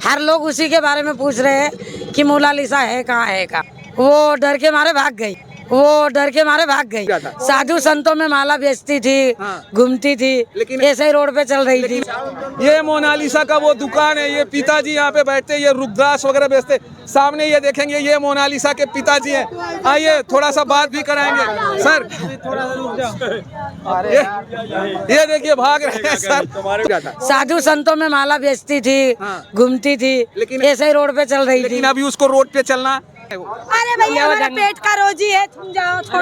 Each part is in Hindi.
हर लोग उसी के बारे में पूछ रहे हैं कि मोनालिसा है कहाँ है कहाँ। वो डर के मारे भाग गई, वो डर के मारे भाग गई। साधु संतों में माला बेचती थी, घूमती थी, लेकिन ऐसे ही रोड पे चल रही थी। ये मोनालिसा का वो दुकान है, ये पिताजी यहाँ पे बैठते, ये रुद्राक्ष वगैरह बेचते। सामने ये देखेंगे, ये मोनालिसा के पिताजी हैं। आइए थोड़ा सा बात भी कराएंगे। सर ये देखिए भाग रहे हैं सर। साधु संतों में माला बेचती थी, घूमती थी, लेकिन ऐसे ही रोड पे चल रही थी। लेकिन अभी उसको रोड पे चलना। अरे भैया हमारे पेट का रोजी है, तुम जाओ छोड़ो।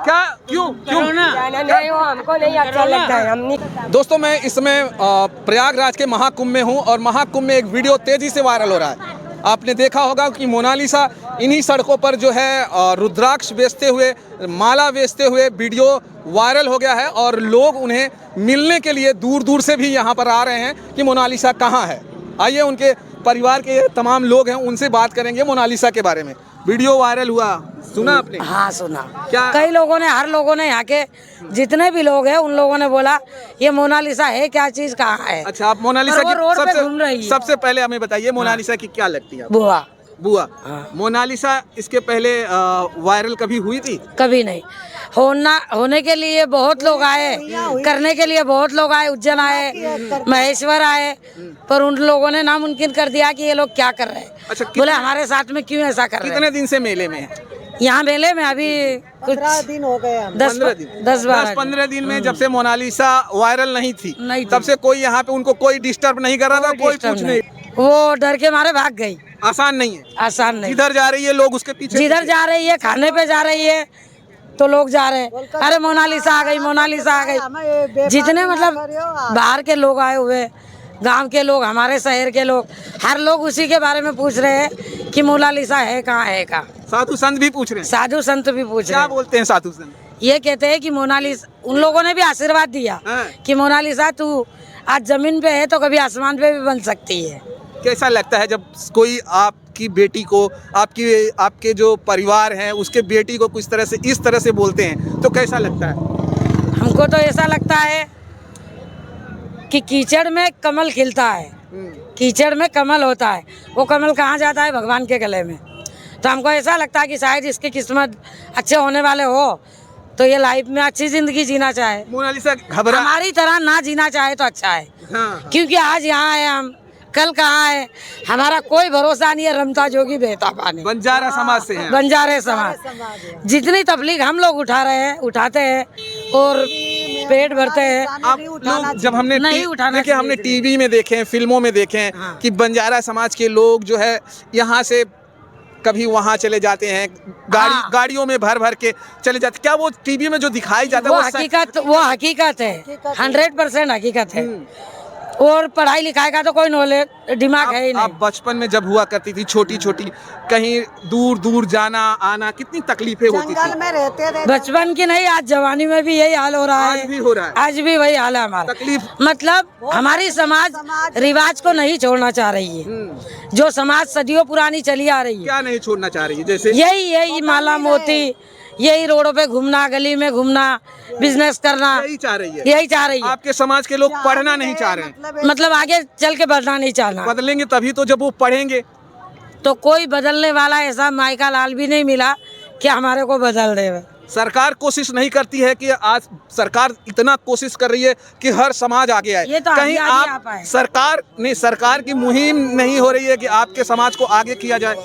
क्या क्यों नहीं, वो हमको नहीं अच्छा लगता है, हम नहीं। दोस्तों मैं इसमें प्रयागराज के महाकुंभ में हूँ और महाकुंभ में एक वीडियो तेजी से वायरल हो रहा है। आपने देखा होगा कि मोनालिसा इन्हीं सड़कों पर जो है रुद्राक्ष बेचते हुए, माला बेचते हुए वीडियो वायरल हो गया है और लोग उन्हें मिलने के लिए दूर दूर से भी यहाँ पर आ रहे हैं कि मोनालिसा कहाँ है। आइए उनके परिवार के तमाम लोग हैं, उनसे बात करेंगे मोनालिसा के बारे में। वीडियो वायरल हुआ, सुना आपने? हाँ सुना। क्या कई लोगों ने, हर लोगों ने, यहाँ के जितने भी लोग हैं उन लोगों ने बोला ये मोनालिसा है क्या चीज, कहाँ है। अच्छा, आप मोनालिसा की रोड पे घूम रही है। सबसे पहले हमें बताइए मोनालिसा की क्या लगती है? बुआ। बुआ। मोनालिसा इसके पहले वायरल कभी हुई थी? कभी नहीं। होने के लिए बहुत लोग आए, करने के लिए बहुत लोग आए, उज्जैन आए, महेश्वर आए, पर उन लोगों ने नामुमकिन कर दिया कि ये लोग क्या कर रहे हैं। अच्छा, बोले हमारे साथ में क्यों ऐसा कर रहे हैं। कितने दिन से मेले में है? यहाँ मेले में अभी कुछ 15 दिन हो गए। 10-15 दिन में, जब से मोनालिसा वायरल नहीं थी तब से कोई यहाँ पे उनको कोई डिस्टर्ब नहीं कर रहा था, कोई कुछ नहीं। वो डर के मारे भाग गई। आसान नहीं है, आसान नहीं। जिधर जा रही है लोग उसके पीछे, जिधर जा रही है, खाने पे जा रही है तो लोग जा रहे हैं, अरे मोनालिसा आ गई, मोनालिसा आ गई। जितने मतलब बाहर के लोग आए हुए, गांव के लोग, हमारे शहर के लोग, हर लोग उसी के बारे में पूछ रहे हैं कि मोनालिसा है कहाँ है कहाँ। साधु संत भी पूछ रहे हैं। साधु संत भी पूछ रहे क्या हैं। बोलते हैं साधु संत? ये कहते हैं कि मोनालिसा, उन लोगों ने भी आशीर्वाद दिया कि मोनालिसा तू आज जमीन पे है तो कभी आसमान पे भी बन सकती है। कैसा लगता है जब कोई आपकी बेटी को, आपके जो परिवार हैं उसके बेटी को कुछ तरह से इस तरह से बोलते हैं, तो कैसा लगता है? हमको तो ऐसा लगता है कि कीचड़ में कमल खिलता है, कीचड़ में कमल होता है, वो कमल कहाँ जाता है? भगवान के गले में। तो हमको ऐसा लगता है कि शायद इसकी किस्मत अच्छे होने वाले हो तो ये लाइफ में अच्छी जिंदगी जीना चाहे। मोनालिसा घबरा, हमारी तरह ना जीना चाहे तो अच्छा है। हाँ। क्योंकि आज यहाँ है हम, कल कहाँ है, हमारा कोई भरोसा नहीं है। रमता जोगी बहता पानी। बंजारा समाज से हैं। बंजारे समाज। जितनी तबलीग हम लोग उठा रहे हैं, उठाते हैं और पेट भरते हैं। आप लोग जब हमने टीवी में देखे, फिल्मों में देखे कि बंजारा समाज के लोग जो है यहाँ से कभी वहाँ चले जाते हैं, गाड़ियों में भर भर के चले जाते। क्या वो टीवी में जो दिखाई जाता है वो हकीकत है, 100% हकीकत है। और पढ़ाई लिखाई का तो कोई नॉलेज दिमाग है ही नहीं। आप बचपन में जब हुआ करती थी छोटी छोटी, कहीं दूर दूर जाना आना, कितनी तकलीफें होती थी? जंगल में रहते थे। बचपन की नहीं, आज जवानी में भी यही हाल हो रहा है। आज भी हो रहा है। आज भी वही हाल है हमारा। तकलीफ मतलब हमारी समाज रिवाज को नहीं छोड़ना चाह रही है। जो समाज सदियों पुरानी चली आ रही है, क्या नहीं छोड़ना चाह रही है? जैसे यही माला मोती, यही रोडों पे घूमना, गली में घूमना, बिजनेस करना, यही चाह रही है। यही चाह रही है। आपके समाज के लोग पढ़ना नहीं चाह रहे हैं, मतलब आगे चल के बढ़ना नहीं चाहना। बदलेंगे तभी तो जब वो पढ़ेंगे। तो कोई बदलने वाला ऐसा माइका लाल भी नहीं मिला कि हमारे को बदल दे। सरकार कोशिश नहीं करती है कि आज सरकार इतना कोशिश कर रही है कि हर समाज आगे आए। ये तो कहीं आप सरकार की मुहिम नहीं हो रही है कि आपके समाज को आगे किया जाए?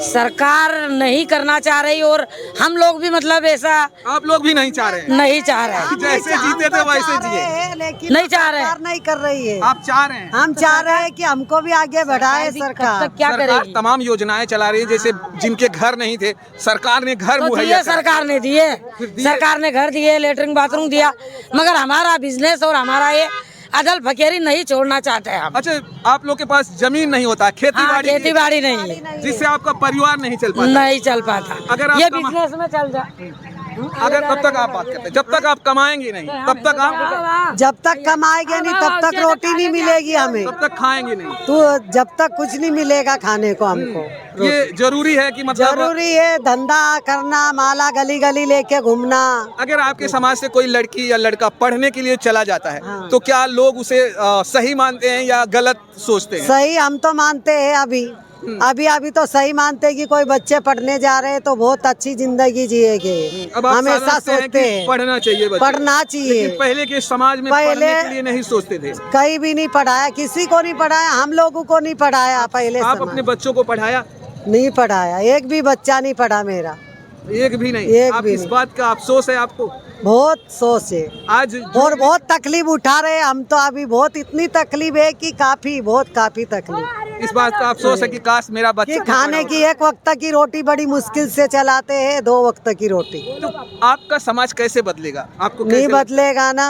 सरकार नहीं करना चाह रही और हम लोग भी मतलब ऐसा, आप लोग भी नहीं चाह रहे हैं? नहीं चाह रहे हैं। जैसे जीते थे वैसे जिए, लेकिन नहीं चाह रहे, नहीं कर रही है। आप चाह रहे हैं? हम चाह रहे हैं कि हमको भी आगे बढ़ाए सरकार। क्या करेगी? तमाम योजनाएं चला रही है, जैसे जिनके घर नहीं थे सरकार ने घर मुहैया, सरकार ने दिए, सरकार ने घर दिए, लेटरिन बाथरूम दिया, मगर हमारा बिजनेस और हमारा ये अदल फकीरी नहीं छोड़ना चाहते हैं हम। अच्छा, आप लोग के पास जमीन नहीं होता, खेती बाड़ी नहीं है, जिससे आपका परिवार नहीं चल पाता? नहीं चल पाता। अगर ये बिजनेस में चल जाए अगर तब तक आप बात करते हैं, जब तक आप कमाएंगे नहीं तब तक आप जब तक कमाएंगे नहीं तब तक रोटी नहीं मिलेगी हमें, तब तक खाएंगे नहीं। तो जब तक कुछ नहीं मिलेगा खाने को हमको। ये जरूरी है कि मतलब जरूरी है धंधा करना, माला गली गली लेके घूमना। अगर आपके समाज से कोई लड़की या लड़का पढ़ने के लिए चला जाता है हाँ। तो क्या लोग उसे सही मानते हैं या गलत सोचते हैं? सही हम तो मानते हैं अभी तो सही मानते हैं कि कोई बच्चे पढ़ने जा रहे हैं तो बहुत अच्छी जिंदगी जिएंगे। अब आप हमेशा समझते हैं सोचते कि हैं पढ़ना चाहिए बच्चे। पढ़ना चाहिए। लेकिन पहले के समाज में पहले- पढ़ने के लिए नहीं सोचते थे। कहीं भी नहीं पढ़ाया, किसी को नहीं पढ़ाया, हम लोगों को नहीं पढ़ाया पहले आप समाज। अपने बच्चों को पढ़ाया? नहीं पढ़ाया, एक भी बच्चा नहीं पढ़ा मेरा, एक भी नहीं। एक आप भी इस नहीं। बात का अफसोस है आपको? बहुत सोच है आज और बहुत तकलीफ उठा रहे हैं हम तो अभी। बहुत इतनी तकलीफ है कि काफी तकलीफ। इस बात का अफसोस है कि काश मेरा कि बच्चा खाने की एक वक्त की रोटी बड़ी मुश्किल से चलाते हैं, 2 वक्त की रोटी। तो आपका समाज कैसे बदलेगा? आपको नहीं कैसे बदलेगा ना,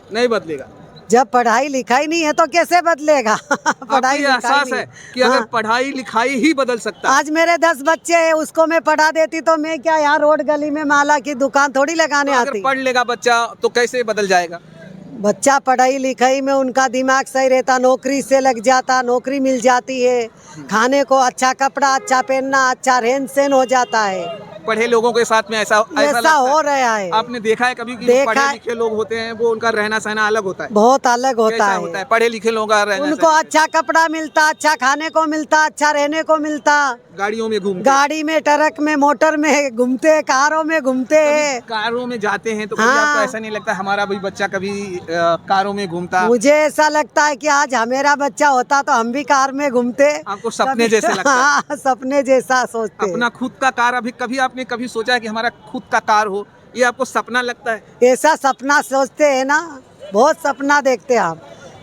नहीं बदलेगा। जब पढ़ाई लिखाई नहीं है तो कैसे बदलेगा? आपको ये एहसास है कि अगर हाँ। पढ़ाई लिखाई ही बदल सकता है? आज मेरे 10 बच्चे हैं, उसको मैं पढ़ा देती तो मैं क्या यहाँ रोड गली में माला की दुकान थोड़ी लगाने तो अगर आती। पढ़ लेगा बच्चा तो कैसे बदल जाएगा? बच्चा पढ़ाई लिखाई में उनका दिमाग सही रहता, नौकरी से लग जाता, नौकरी मिल जाती है, खाने को अच्छा कपड़ा अच्छा पहनना, अच्छा रहन सहन हो जाता है। पढ़े लोगों के साथ में ऐसा ऐसा हो रहा है। आपने देखा है कभी कि जो देखा पढ़े है। लिखे लोग होते हैं वो उनका रहना सहना अलग होता है? बहुत अलग होता कैसा है। होता है पढ़े लिखे लोगों का रहना उनको सहना? अच्छा कपड़ा मिलता, अच्छा खाने को मिलता, अच्छा रहने को मिलता, गाड़ियों में घूमते, गाड़ी में, ट्रक में, मोटर में घूमते, कारों में घूमते हैं। कारों में जाते हैं तो कभी हाँ। आपको ऐसा नहीं लगता हमारा भी बच्चा कभी कारों में घूमता? मुझे ऐसा लगता है कि आज मेरा बच्चा होता तो हम भी कार में घूमते। आपको सपने जैसे लगता है? हाँ, सपने जैसा सोचते। अपना खुद का कार अभी कभी आपने कभी सोचा है कि हमारा खुद का कार हो? ये आपको सपना लगता है? ऐसा सपना सोचते हैं ना, बहुत सपना देखते हैं हम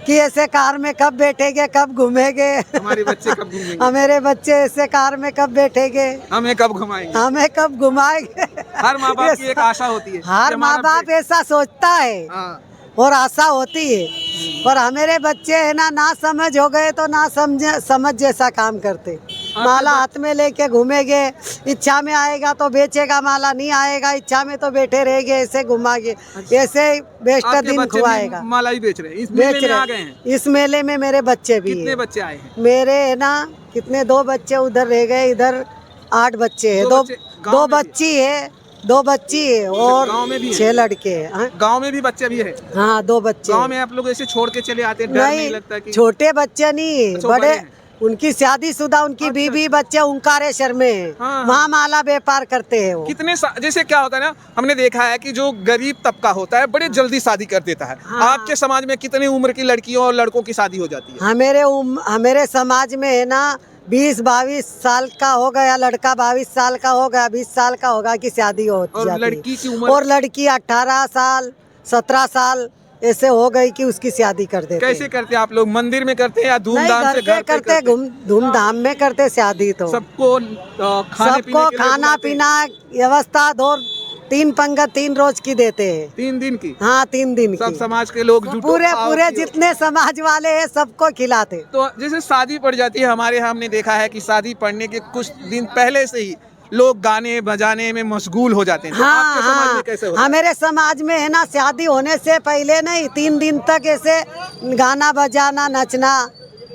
कि ऐसे कार में कब बैठेंगे, कब घूमेंगे। हमारे बच्चे कब घूमेंगे? हमारे बच्चे ऐसे कार में कब बैठेंगे, हमें कब घुमाएंगे? हमें कब घुमाएंगे। हर माँ बाप की एक आशा होती है हर कि माँ हमारा बाप ऐसा सोचता है हाँ। और आशा होती है, पर हमारे बच्चे है ना समझ हो गए तो ना समझ जैसा काम करते। माला हाथ में लेके घूमेंगे, इच्छा में आएगा तो बेचेगा माला, नहीं आएगा इच्छा में तो बैठे रहेंगे, ऐसे घुमागे, ऐसे बेस्ट आपके दिन बच्चे भी खुआएगा। माला ही बेच रहे हैं? इस मेले बेच में आ गए रहे हैं? इस मेले में मेरे बच्चे भी कितने हैं। बच्चे आए हैं? मेरे है ना कितने 2 बच्चे उधर रह गए, इधर 8 बच्चे हैं। 2 दो बच्चे गाँव में भी? बच्ची है, 2 बच्ची है और गाँव में भी है? 6 लड़के हैं। गांव में भी बच्चे भी है? हाँ 2 बच्चे गांव में आप लोग ऐसे छोड़ के चले आते हैं, डर नहीं लगता कि छोटे बच्चे नहीं, अच्छा, बड़े बड़े हैं। उनकी शादीशुदा, उनकी बीवी बच्चे ओंकारेश्वर में हैं। हाँ। वहाँ माला व्यापार करते हैं वो। कितने जैसे क्या होता है ना, हमने देखा है कि जो गरीब तबका होता है बड़े जल्दी शादी कर देता है। हाँ। आपके समाज में कितनी उम्र की लड़कियों और लड़कों की शादी हो जाती है? हमारे समाज में है ना 20-22 साल का हो गया लड़का, 22 साल का हो गया, 20 साल का होगा कि शादी हो और जाती लड़की की है। उम्र? और लड़की 18 साल 17 साल ऐसे हो गई कि उसकी शादी कर देते कैसे हैं। करते हैं आप लोग? मंदिर में करते हैं या नहीं, धूमधाम से घर पे करते धूमधाम में करते शादी तो। सबको खाने पीने सबको के लिए खाना बुलाते हैं? पीना व्यवस्था 3 पंगत 3 रोज की देते हैं। 3 दिन की? हाँ 3 दिन सब की। समाज के लोग जुटो पूरे खाओ, पूरे पियो। जितने समाज वाले हैं सबको खिलाते। तो जैसे शादी पड़ जाती है हमारे यहाँ, हमने देखा है कि शादी पड़ने के कुछ दिन पहले से ही लोग गाने बजाने में मशगूल हो जाते हैं। तो आपके समाज में कैसे होता है? हमारे समाज में है ना शादी होने से पहले नहीं 3 दिन तक ऐसे गाना बजाना नचना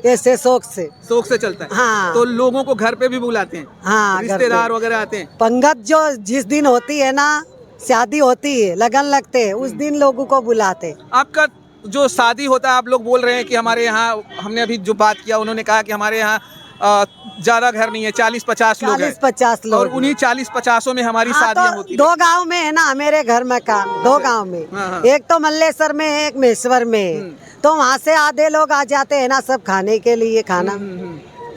ऐसे शौक से चलता है? हाँ। तो लोगों को घर पे भी बुलाते हैं? हाँ, घर पे। रिश्तेदार वगैरह आते हैं? पंगत जो जिस दिन होती है ना, शादी होती है, लगन लगते हैं, उस दिन लोगों को बुलाते। आपका जो शादी होता है, आप लोग बोल रहे हैं कि हमारे यहाँ, हमने अभी जो बात किया उन्होंने कहा कि हमारे यहाँ ज्यादा घर नहीं है, 40-50 लोग हैं। 40-50 लोग और उन्हीं 40-50 में हमारी हाँ, शादियाँ तो होती 2 गांव में है ना मेरे घर मकान, 2 गांव में। हाँ। एक तो मल्लेश्वर में है, एक महेश्वर में है। तो वहाँ से आधे लोग आ जाते हैं ना सब खाने के लिए, खाना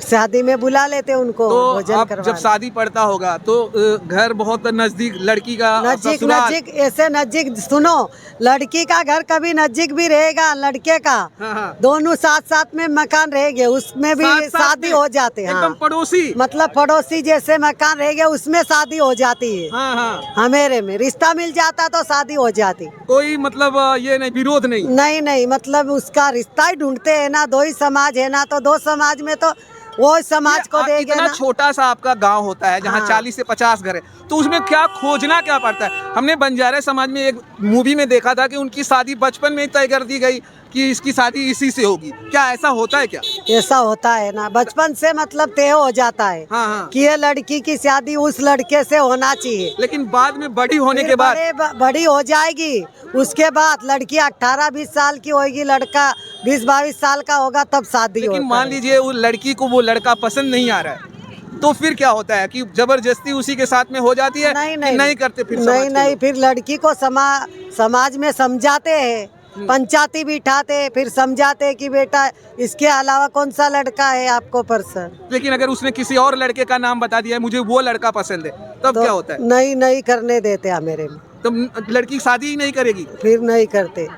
शादी में बुला लेते उनको, तो भोजन अब करवा जब शादी पड़ता होगा तो घर बहुत नजदीक, लड़की का नजदीक ससुराल। नजदीक ऐसे नजदीक। सुनो, लड़की का घर कभी नजदीक भी रहेगा, लड़के का हाँ, हाँ। दोनों साथ साथ में मकान रहेंगे, उसमें भी साथ-साथ शादी में? हो जाते हैं। एकदम हाँ। पड़ोसी? मतलब पड़ोसी जैसे मकान रहेंगे उसमें शादी हो जाती है। हाँ हाँ। हमेरे में रिश्ता मिल जाता तो शादी हो जाती। कोई मतलब ये नहीं, विरोध नहीं? नहीं मतलब उसका रिश्ता ही ढूंढते हैं ना, 2 ही समाज है ना, तो 2 समाज में तो वो समाज को ये देंगे इतना ना। छोटा सा आपका गांव होता है जहाँ हाँ। 40 से 50 घर है, तो उसमें क्या खोजना क्या पड़ता है? हमने बंजारा समाज में एक मूवी में देखा था कि उनकी शादी बचपन में ही तय कर दी गई कि इसकी शादी इसी से होगी। क्या ऐसा होता है क्या? ऐसा होता है ना, बचपन से मतलब तय हो जाता है हाँ हाँ। कि ये लड़की की शादी उस लड़के से होना चाहिए। लेकिन बाद में बड़ी होने फिर के बाद बड़ी हो जाएगी, उसके बाद लड़की 18-20 साल की होगी, लड़का 20-22 साल का होगा, तब शादी लेकिन होता मान है। लीजिए वो लड़की को वो लड़का पसंद नहीं आ रहा है, तो फिर क्या होता है कि जबरदस्ती उसी के साथ में हो जाती है? कि नहीं करते फिर समाज नहीं के नहीं, लोग? फिर लड़की को समाज में समझाते हैं, पंचायती बिठाते, फिर समझाते कि बेटा इसके अलावा कौन सा लड़का है आपको पसंद। लेकिन अगर उसने किसी और लड़के का नाम बता दिया है मुझे वो लड़का पसंद है, तब क्या होता है? नहीं नहीं करने देते हैं मेरे में, तब लड़की शादी ही नहीं करेगी? फिर नहीं करते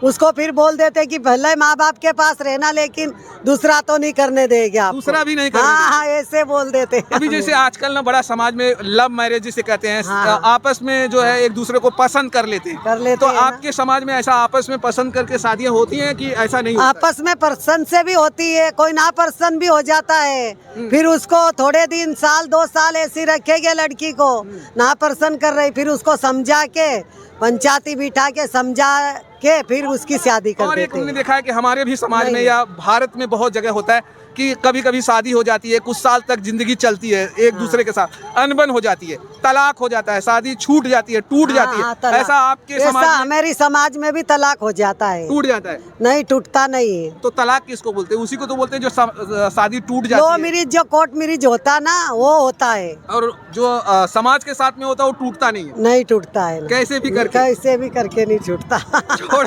उसको, फिर बोल देते कि भले माँ बाप के पास रहना लेकिन दूसरा तो नहीं करने देंगे आपको। दूसरा भी नहीं करने हाँ हाँ, ऐसे बोल देते हैं। अभी जैसे आजकल ना बड़ा समाज में लव मैरिज जिसे कहते हैं, हाँ। आपस में जो है एक दूसरे को पसंद कर लेते हैं। कर लेते तो हैं ना। आपके समाज में ऐसा आपस में पसंद करके शादियां होती हैं कि ऐसा नहीं होता? आपस में पसंद से भी होती है, कोई ना पसंद भी हो जाता है, फिर उसको थोड़े दिन, साल 2 साल ऐसी रखेंगे लड़की को, ना पसंद कर रही, फिर उसको समझा के, पंचायती बिठा के समझा के फिर उसकी शादी कर और एक देते हमने हैं। देखा है कि हमारे भी समाज में नहीं। या भारत में बहुत जगह होता है कि कभी कभी शादी हो जाती है, कुछ साल तक जिंदगी चलती है एक दूसरे के साथ, अनबन हो जाती है, तलाक हो जाता है, शादी छूट जाती है, टूट जाती हाँ, है। तलाक। ऐसा आपके समाज ऐसा में हमारी समाज में भी तलाक हो जाता है। टूट जाता है? नहीं, टूटता नहीं है। तो तलाक किसको बोलते हैं? उसी को तो बोलते हैं जो शादी टूट लो जाती है। मैरिज, जो कोर्ट मैरिज होता ना, वो होता है। और जो समाज के साथ में होता है वो टूटता नहीं है। नहीं टूटता है ना। कैसे भी करके? कैसे भी करके नहीं छूटता। छोड़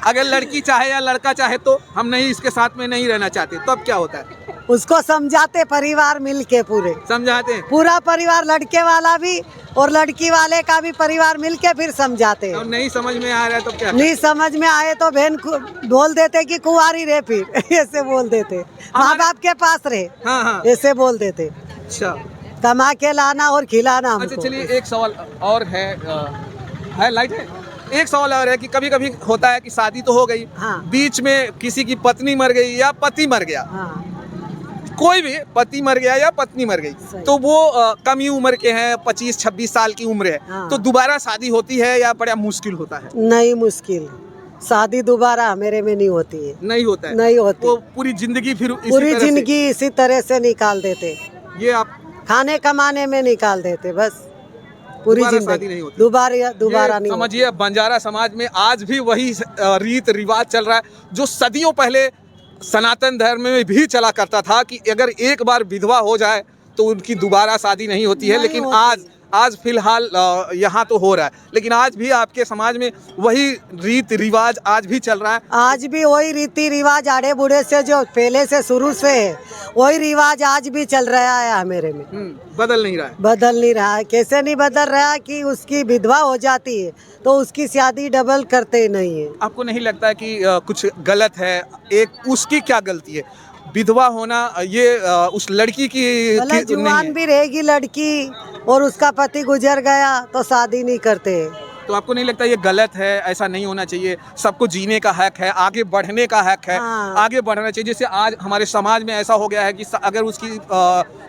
अगर लड़की चाहे या लड़का चाहे तो हम नहीं इसके साथ में नहीं रहना चाहते, तब क्या होता है? उसको समझाते परिवार मिल के, पूरे समझाते हैं? पूरा परिवार, लड़के वाला भी और लड़की वाले का भी परिवार मिल के फिर समझाते हैं। और नहीं समझ में आ रहा है तो क्या? नहीं समझ में आए तो बहन बोल देते कि कुंवारी रहे, फिर ऐसे बोल देते, माँ बाप के पास रहे, हाँ हाँ। ऐसे बोल देते, अच्छा कमा के लाना और खिलाना अच्छा, हमको। चलिए एक सवाल और है लाइट है, एक सवाल और है कि कभी कभी होता है कि शादी तो हो गई, हाँ। बीच में किसी की पत्नी मर गई या पति मर गया, हाँ, कोई भी पति मर गया या पत्नी मर गई, सही। तो वो कम ही उम्र के हैं, 25-26 साल की उम्र है, हाँ। तो दोबारा शादी होती है या बड़ा मुश्किल होता है? नहीं, मुश्किल शादी दोबारा मेरे में नहीं होती है। नहीं होता है? नहीं होती। वो पूरी जिंदगी फिर इसी पूरी तरह से- जिंदगी इसी तरह से निकाल देते, ये आप खाने कमाने में निकाल देते, बस पूरी दोबारा शादी जिंदगी। नहीं होती। दोबारा ये नहीं होती। समझिए बंजारा समाज में आज भी वही रीत रिवाज चल रहा है जो सदियों पहले सनातन धर्म में भी चला करता था कि अगर एक बार विधवा हो जाए तो उनकी दोबारा शादी नहीं होती है। नहीं लेकिन होती। आज फिलहाल यहाँ तो हो रहा है, लेकिन आज भी आपके समाज में वही रीत रिवाज आज भी चल रहा है। आज भी वही रीति रिवाज आड़े बूढ़े से जो पहले से शुरू से है, वही रिवाज आज भी चल रहा है मेरे में, बदल नहीं रहा है। बदल नहीं रहा है। कैसे नहीं बदल रहा कि उसकी विधवा हो जाती है तो उसकी शादी डबल करते नहीं है। आपको नहीं लगता है कि कुछ गलत है? एक उसकी क्या गलती है? विधवा होना ये उस लड़की की भले नहीं जवान है। भी रहेगी लड़की और उसका पति गुजर गया तो शादी नहीं करते। तो आपको नहीं लगता ये गलत है? ऐसा नहीं होना चाहिए। सबको जीने का हक है, आगे बढ़ने का हक है, हाँ। आगे बढ़ना चाहिए। जैसे आज हमारे समाज में ऐसा हो गया है कि अगर उसकी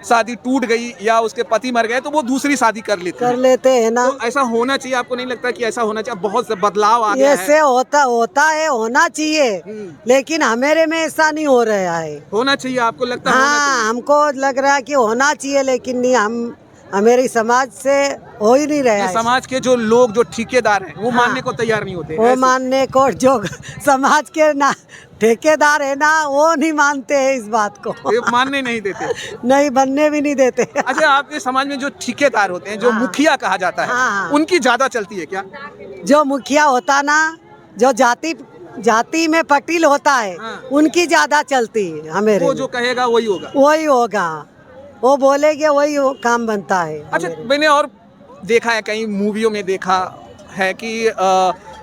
शादी टूट गई या उसके पति मर गए तो वो दूसरी शादी कर लेते हैं ना। तो ऐसा होना चाहिए? आपको नहीं लगता कि ऐसा होना चाहिए? बहुत से बदलाव आ गया है। ऐसे होता है, होना चाहिए, लेकिन हमारे में ऐसा नहीं हो रहा है। होना चाहिए, आपको लगता है होना चाहिए? हाँ, हमको लग रहा है कि होना चाहिए, लेकिन नहीं, हमारे समाज से हो ही नहीं रहा ये है। समाज के जो लोग जो ठेकेदार हैं वो हाँ। मानने को तैयार नहीं होते। वो ऐसे- मानने को जो समाज के ना ठेकेदार है ना, वो नहीं मानते हैं इस बात को। ये मानने नहीं देते। नहीं, बनने भी नहीं देते। अच्छा, आपके समाज में जो ठेकेदार होते हैं, जो हाँ। मुखिया कहा जाता है, हाँ। उनकी ज्यादा चलती है क्या? जो मुखिया होता ना, जो जाति में पटेल होता है, हाँ। उनकी ज्यादा चलती है हमेरे वो में। जो कहेगा वही होगा। वही होगा, वो बोलेगे वही काम बनता है अच्छा, हमेरे में। मैंने और देखा है, कई मूवियों में देखा है कि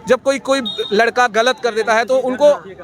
जब कोई लड़का गलत कर देता है तो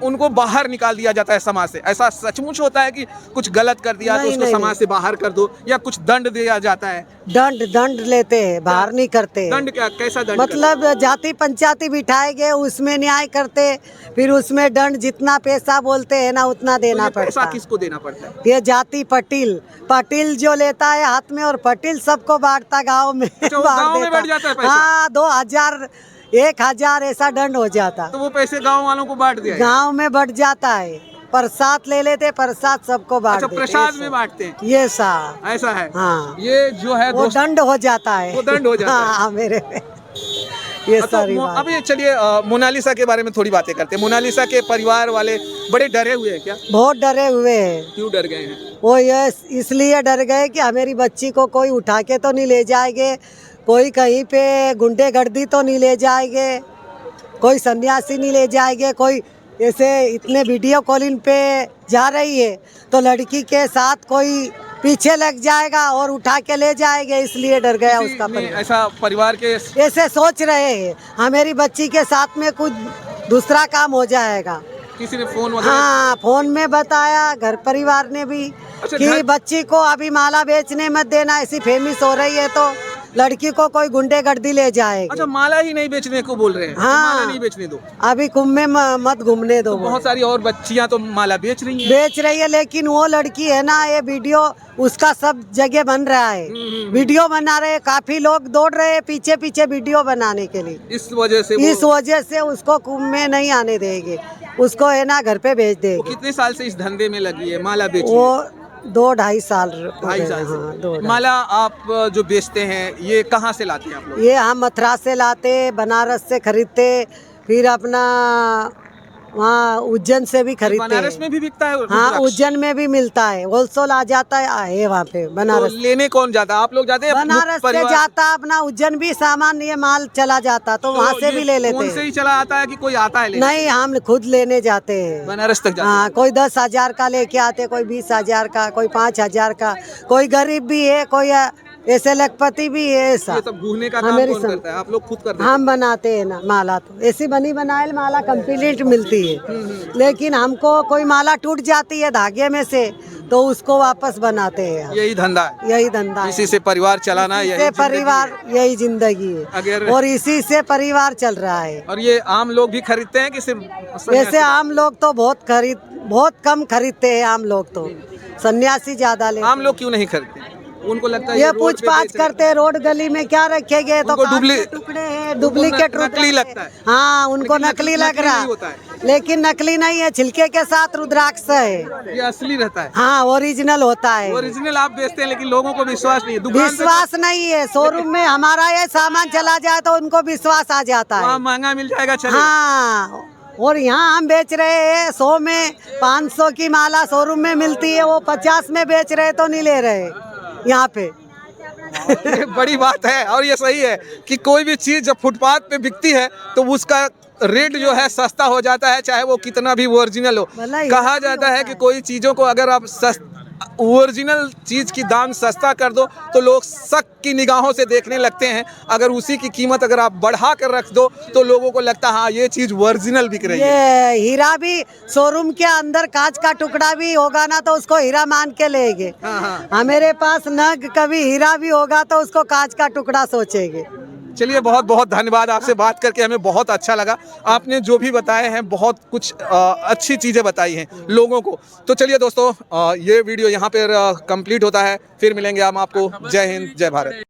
उनको बाहर निकाल दिया जाता है समाज से। ऐसा सचमुच होता है कि कुछ गलत कर दिया तो उसको समाज से बाहर कर दो, या कुछ दंड दिया जाता है? दंड लेते हैं, बाहर नहीं करते। दंड क्या, कैसा दंड? मतलब जाति पंचायती बिठाएंगे, उसमें न्याय करते, फिर उसमें दंड जितना पैसा बोलते हैं ना उतना देना तो ये पैसा पड़ता। किसको देना पड़ता है? ये जाति पटेल जो लेता है हाथ में, और पटेल सबको बांटता गांव में। अच्छा, वो गांव में बैठ जाता है पैसा? हाँ, 2000 1000 ऐसा दंड हो जाता। तो वो पैसे गांव वालों को बांट दिया? गांव में बढ़ जाता है, प्रसाद ले लेते, प्रसाद सबको बांट अच्छा, देते। प्रसाद में बांटते हैं? ये सा ऐसा है? हाँ, ये जो है वो दंड हो जाता है। वो दंड हो जाता है। हाँ, मेरे पे ये सारी बात। अभी चलिए मोनालिसा के बारे में थोड़ी बातें करते हैं। मोनालिसा के परिवार वाले बड़े डरे हुए हैं क्या? बहुत डरे हुए हैं। क्यों डर गए हैं? वो ये इसलिए डर गए कि हमारी बच्ची को कोई उठा के तो नहीं ले जाएंगे, कोई कहीं पे गुंडे गर्दी तो नहीं ले जाएंगे, कोई सन्यासी नहीं ले जाएंगे, कोई ऐसे इतने वीडियो कॉलिंग पे जा रही है तो लड़की के साथ कोई पीछे लग जाएगा और उठा के ले जाएंगे, इसलिए डर गया उसका परिवार। ऐसा परिवार के ऐसे सोच रहे हैं हमारी बच्ची के साथ में कुछ दूसरा काम हो जाएगा। किसी ने फोन वगैरह? हाँ, फोन में बताया, घर परिवार ने भी अच्छा, कि बच्ची को अभी माला बेचने मत देना, ऐसी फेमस हो रही है तो लड़की को कोई गुंडे गर्दी ले जाएगी। अच्छा, माला ही नहीं बेचने को बोल रहे हैं? हाँ, तो माला नहीं बेचने दो, अभी कुंभ में मत घूमने दो। तो बहुत सारी और बच्चियां तो माला बेच रही हैं। बेच रही है, लेकिन वो लड़की है ना, ये वीडियो उसका सब जगह बन रहा है, वीडियो बना रहे हैं, काफी लोग दौड़ रहे हैं पीछे पीछे वीडियो बनाने के लिए। इस वजह से उसको कुंभ में नहीं आने देंगे, उसको है ना घर पे भेज देंगे। कितने साल से इस धंधे में लगी है माला बेचने? वो 2-2.5 साल। 2.5 साल से। हाँ, 2-2.5। माला आप जो बेचते हैं ये कहाँ से लाते हैं आप लोग? ये हम मथुरा से लाते, बनारस से खरीदते, फिर अपना वहाँ उज्जैन से भी खरीदते बनारस हैं। में भी बिकता है? हाँ, रुद्राक्ष? उज्जैन में भी मिलता है, होलसेल आ जाता है वहाँ पे बनारस। तो लेने कौन जाता है? आप लोग जाते हैं? बनारस से जाता, अपना उज्जैन भी सामान ये माल चला जाता तो वहाँ से भी ले लेते कौन से हैं। ही चला आता है कि कोई आता है लेने? नहीं, हम खुद लेने जाते हैं। बनारस तक जाते हाँ, कोई 10,000 का लेके आते, कोई 20,000 का, कोई 5,000 का, कोई गरीब भी है, कोई ऐसे लखपति भी है। ऐसा ये सब गूंथने का काम कौन करता है? आप लोग खुद करते हैं? हम बनाते हैं ना माला, तो ऐसी बनी बनाए माला कंप्लीट मिलती है, लेकिन हमको कोई माला टूट जाती है धागे में से तो उसको वापस बनाते हैं। यही धंधा है? यही धंधा है, इसी से परिवार चलाना, इसी यही से जिंदगी परिवार, यही जिंदगी है, अगर और इसी से परिवार चल रहा है। और ये आम लोग भी खरीदते हैं कि सिर्फ वैसे आम लोग तो बहुत कम खरीदते हैं, आम लोग तो, सन्यासी ज्यादा लेते आम लोग क्यों नहीं खरीदते? उनको लगता है ये रोड पे पूछ पाछ बेच रहे हैं। करते हैं, रोड गली में क्या रखेंगे, तो उनको कांच के डुप्ली- टुकड़े हैं, डुप्लीकेट नकली लगता है। हाँ, उनको लेकिन नकली लग नकली रहा नहीं होता है। लेकिन नकली नहीं है, छिलके के साथ रुद्राक्ष है। ये असली रहता है? हाँ, ओरिजिनल होता है। ओरिजिनल आप बेचते हैं लेकिन लोगों को विश्वास नहीं है। दुकान पे विश्वास नहीं है, शोरूम में हमारा ये सामान चला जाए तो उनको विश्वास आ जाता वहाँ है। महंगा मिल जाएगा, चलेगा। हाँ, और यहाँ हम बेच रहे हैं 100 में, 500 की माला शोरूम में मिलती है, वो 50 में बेच रहे तो नहीं ले रहे यहाँ पे। ये बड़ी बात है, और ये सही है कि कोई भी चीज़ जब फुटपाथ पे बिकती है तो उसका रेट जो है सस्ता हो जाता है, चाहे वो कितना भी ओरिजिनल हो। भला ही कहा होता जाता है कि कोई चीज़ों को अगर आप ओरिजिनल चीज़ की दाम सस्ता कर दो तो लोग शक की निगाहों से देखने लगते हैं। अगर उसी की कीमत अगर आप बढ़ा कर रख दो तो लोगों को लगता है हाँ ये चीज़ ओरिजिनल बिक रही है। ये हीरा भी शोरूम के अंदर कांच का टुकड़ा भी होगा ना तो उसको हीरा मान के लेंगे। हाँ, हाँ। हमारे पास नग कभी हीरा भी होगा तो उसको कांच का टुकड़ा सोचेंगे। चलिए, बहुत बहुत धन्यवाद, आपसे बात करके हमें बहुत अच्छा लगा। आपने जो भी बताए हैं बहुत कुछ अच्छी चीज़ें बताई हैं लोगों को। तो चलिए दोस्तों, ये वीडियो यहाँ पर कंप्लीट होता है, फिर मिलेंगे हम आपको। जय हिंद, जय भारत।